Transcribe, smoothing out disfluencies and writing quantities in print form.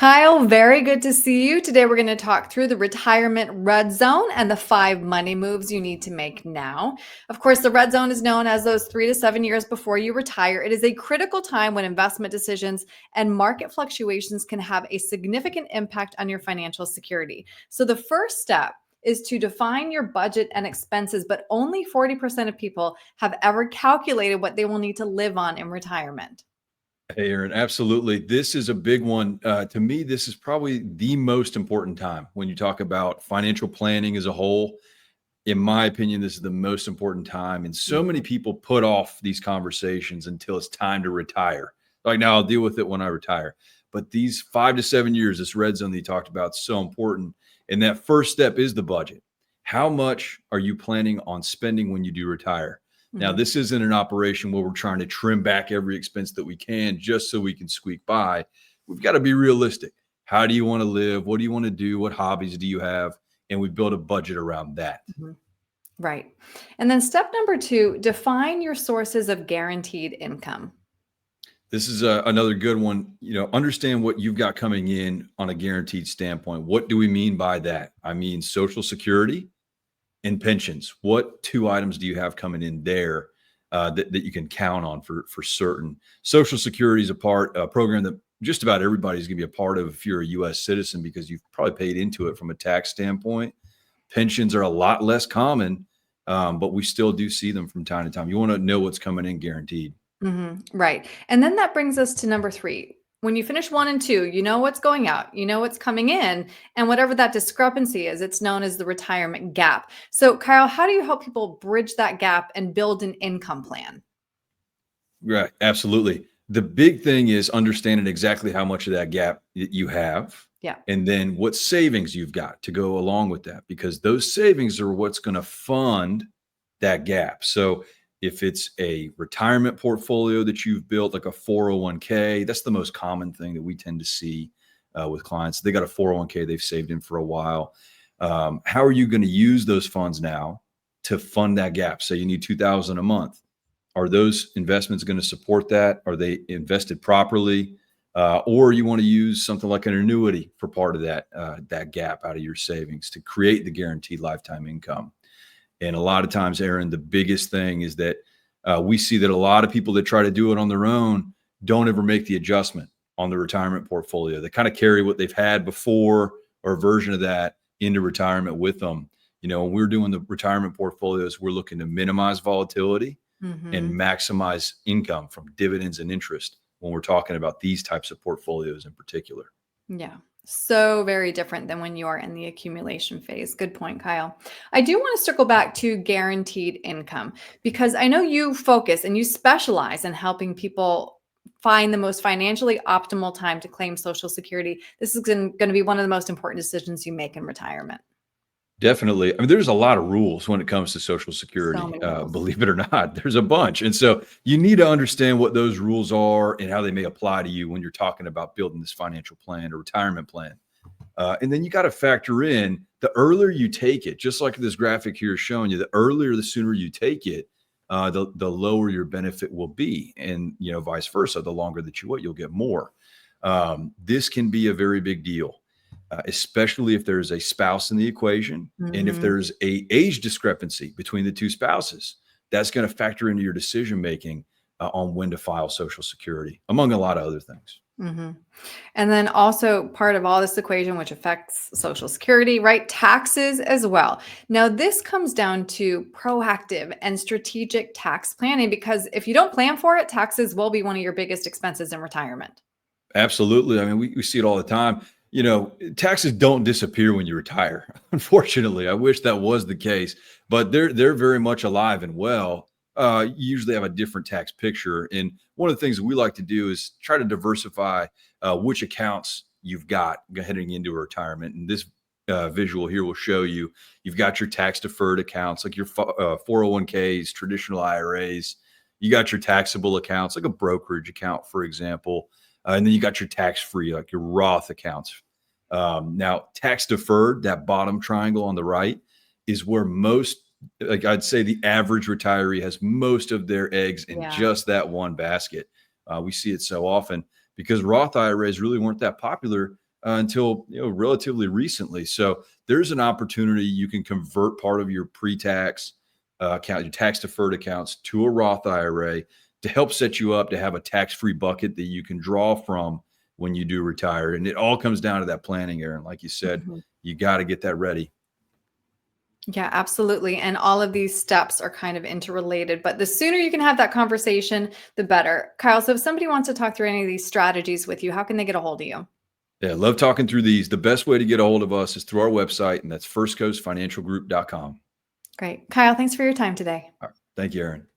Kyle, very good to see you. Today, we're going to talk through the retirement red zone and the 5 money moves you need to make now. Of course, the red zone is known as those 3 to 7 years before you retire. It is a critical time when investment decisions and market fluctuations can have a significant impact on your financial security. So, the first step is to define your budget and expenses, but only 40% of people have ever calculated what they will need to live on in retirement. Hey, Erin, absolutely. This is a big one. To me, this is probably the most important time when you talk about financial planning as a whole. In my opinion, this is the most important time. And so many people put off these conversations until it's time to retire. Like, now I'll deal with it when I retire. But these 5 to 7 years, this red zone that you talked about, is so important. And that first step is the budget. How much are you planning on spending when you do retire? Now, Mhm. this isn't an operation where we're trying to trim back every expense that we can just so we can squeak by. We've got to be realistic. How do you want to live? What do you want to do? What hobbies do you have? And we build a budget around that. Mhm. Right. And then step number two, define your sources of guaranteed income. This is another good one. Understand what you've got coming in on a guaranteed standpoint. What do we mean by that? I mean, Social Security and pensions. What two items do you have coming in there that you can count on for certain? Social Security is a program that just about everybody's going to be a part of if you're a U.S. citizen, because you've probably paid into it from a tax standpoint. Pensions are a lot less common, but we still do see them from time to time. You want to know what's coming in guaranteed. Right. And then that brings us to number three. When you finish one and two, you know what's going out, you know what's coming in, and whatever that discrepancy is, it's known as the retirement gap. So, Kyle, how do you help people bridge that gap and build an income plan? Right, absolutely. The big thing is understanding exactly how much of that gap you have, Yeah. and then what savings you've got to go along with that, because those savings are what's going to fund that gap. So if it's a retirement portfolio that you've built, like a 401k, that's the most common thing that we tend to see with clients. They got a 401k they've saved in for a while. How are you going to use those funds now to fund that gap? Say you need 2,000 a month. Are those investments going to support that? Are they invested properly? Or you want to use something like an annuity for part of that gap out of your savings to create the guaranteed lifetime income. And a lot of times, Erin, the biggest thing is that we see that a lot of people that try to do it on their own don't ever make the adjustment on the retirement portfolio. They kind of carry what they've had before or a version of that into retirement with them. When we're doing the retirement portfolios, we're looking to minimize volatility and hmm maximize income from dividends and interest when we're talking about these types of portfolios in particular. Yeah. So very different than when you are in the accumulation phase. Good point, Kyle. I do want to circle back to guaranteed income because I know you focus and you specialize in helping people find the most financially optimal time to claim Social Security. This is going to be one of the most important decisions you make in retirement. Definitely. I mean, there's a lot of rules when it comes to Social So Security. many rules. Believe it or not, there's a bunch. And so you need to understand what those rules are and how they may apply to you when you're talking about building this financial plan or retirement plan. And then you got to factor in the earlier you take it, just like this graphic here is showing you, the earlier, the sooner you take it, the lower your benefit will be. And, vice versa, the longer that you wait, you'll get more. This can be a very big deal, especially if there's a spouse in the equation. And if Mhm. there's a age discrepancy between the two spouses, that's going to factor into your decision making on when to file Social Security, among a lot of other things. Mhm. And then also part of all this equation, which affects Social Security, right? Taxes as well. Now, this comes down to proactive and strategic tax planning because if you don't plan for it, taxes will be one of your biggest expenses in retirement. Absolutely. I mean, we see it all the time. Taxes don't disappear when you retire. Unfortunately, I wish that was the case, but they're very much alive and well. You usually have a different tax picture, and one of the things we like to do is try to diversify which accounts you've got heading into retirement. And this visual here will show you you've got your tax deferred accounts like your 401ks, traditional IRAs. You got your taxable accounts like a brokerage account, for example. And then you got your tax-free, like your Roth accounts. Now, tax deferred, that bottom triangle on the right, is where most, like I'd say, the average retiree has most of their eggs in Yeah. just that one basket. We see it so often because Roth IRAs really weren't that popular until relatively recently. So there's an opportunity you can convert part of your pre-tax account, your tax deferred accounts, to a Roth IRA to help set you up to have a tax-free bucket that you can draw from when you do retire. And it all comes down to that planning, Erin. Like you said, you got to get that ready. Yeah, absolutely. And all of these steps are kind of interrelated, but the sooner you can have that conversation, the better. Kyle, so if somebody wants to talk through any of these strategies with you, how can they get a hold of you? Yeah, love talking through these. The best way to get a hold of us is through our website, and that's firstcoastfinancialgroup.com. Great. Kyle, thanks for your time today. All right. Thank you, Erin.